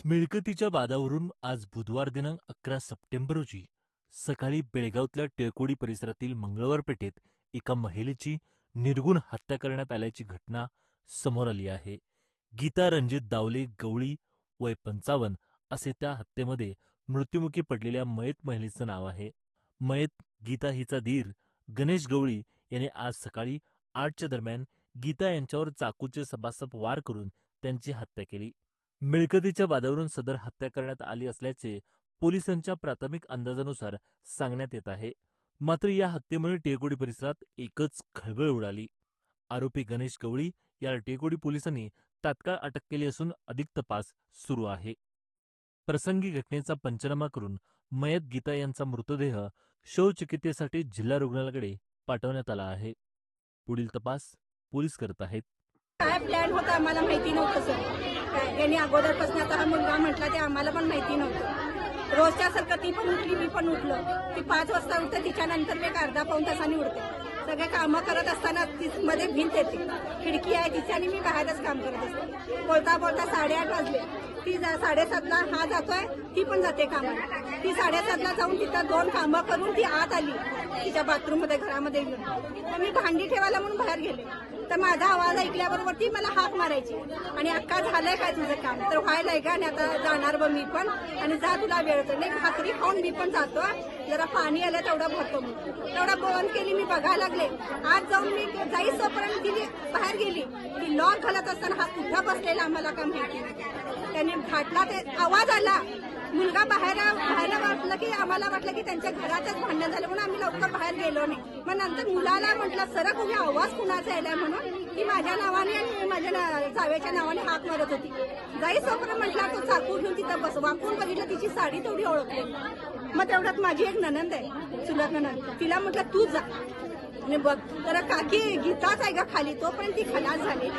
मिळकतीच्या वादावरून आज बुधवार दिनांक 11 सप्टेंबर रोजी सकाळी बेळगावातल्या टिळकोडी परिसरातील मंगळवार पेठेत एका महिलेची निर्घुण हत्या करण्यात आल्याची घटना समोर आली आहे. गीता रणजित दावले गवळी वय 55 असे त्या हत्येमध्ये मृत्युमुखी पडलेल्या मयत महिलेचं नाव आहे. मयत गीता हिचा धीर गणेश गवळी याने आज सकाळी 8च्या दरम्यान गीता यांच्यावर चाकूचे सपासप वार करून त्यांची हत्या केली. मिळकतीच्या वादावरून सदर हत्या करण्यात आली असल्याचे पोलिसांच्या प्राथमिक अंदाजानुसार सांगण्यात येत आहे. मात्र या हत्येमुळे टिळकोडी परिसरात एकच खळबळ उडाली. आरोपी गणेश गवळी याला टिळकोडी पोलिसांनी तात्काळ अटक केली असून अधिक तपास सुरू आहे. प्रसंगी घटनेचा पंचनामा करून मयत गीता यांचा मृतदेह शवचिकित्सेसाठी जिल्हा रुग्णालयाकडे पाठवण्यात आला आहे. पुढील तपास पोलीस करत आहेत. काय प्लॅन होता आम्हाला माहिती नव्हतं सर. यांनी अगोदरपासून आता हा मुलगा म्हटला ते आम्हाला पण माहिती नव्हतं. रोजच्या सारखं ती पण उठली मी पण उठलो. ती 5 वाजता उठते, तिच्यानंतर मी 1/2-पाऊण तासांनी उठते. सगळे कामं करत असताना ती मध्ये भिंत येते, खिडकी आहे तिची आणि मी बाहेरच काम करत असते. बोलता बोलता 8:30 वाजले. ती 7:30ला हा जातोय, ती पण जाते कामाला. ती 7:30ला जाऊन तिथं 2 कामं करून ती आत आली तिच्या बाथरूम मध्ये घरामध्ये येऊन. तर मी भांडी ठेवायला म्हणून बाहेर गेले. तर माझा आवाज ऐकल्याबरोबर ती मला हाक मारायची आणि अक्का झालंय काय तुझं काम? तर व्हायलाय का? आणि आता जाणार बघ मी पण, आणि जा तुला वेळ होतो. नाही भाकरी खाऊन मी पण जातो, जरा पाणी आलं तेवढं भरतो. मी तेवढं बंद केली, मी बघायला लागले. आज जाऊन मी जाईस तोपर्यंत तिने बाहेर गेली. ती लॉक घालत असताना हा कुठं बसलेला आम्हाला का माहिती. त्याने घाटला, ते आवाज आला. मुलगा बाहेर वाटलं की आम्हाला वाटलं की त्यांच्या घरातच भांडण झालं म्हणून आम्ही लवकर बाहेर गेलो नाही. मग नंतर मुलाला म्हटलं सरक उभी, आवाज कुणाचा यायलाय म्हणून. ती माझ्या नावाने आणि माझ्या जावेच्या नावाने हाक मारत होती. जाई सोपर्यंत म्हटला तो चाकू घेऊन तिथं बस. वाकून बघितलं तिची साडी तेवढी ओळखली. मग तेवढ्यात माझी एक नणंद आहे, चुलत नणंद, तिला म्हटलं तू जा आणि बघ. तर काकी गीताच आहे का खाली, तोपर्यंत ती खलास झाली.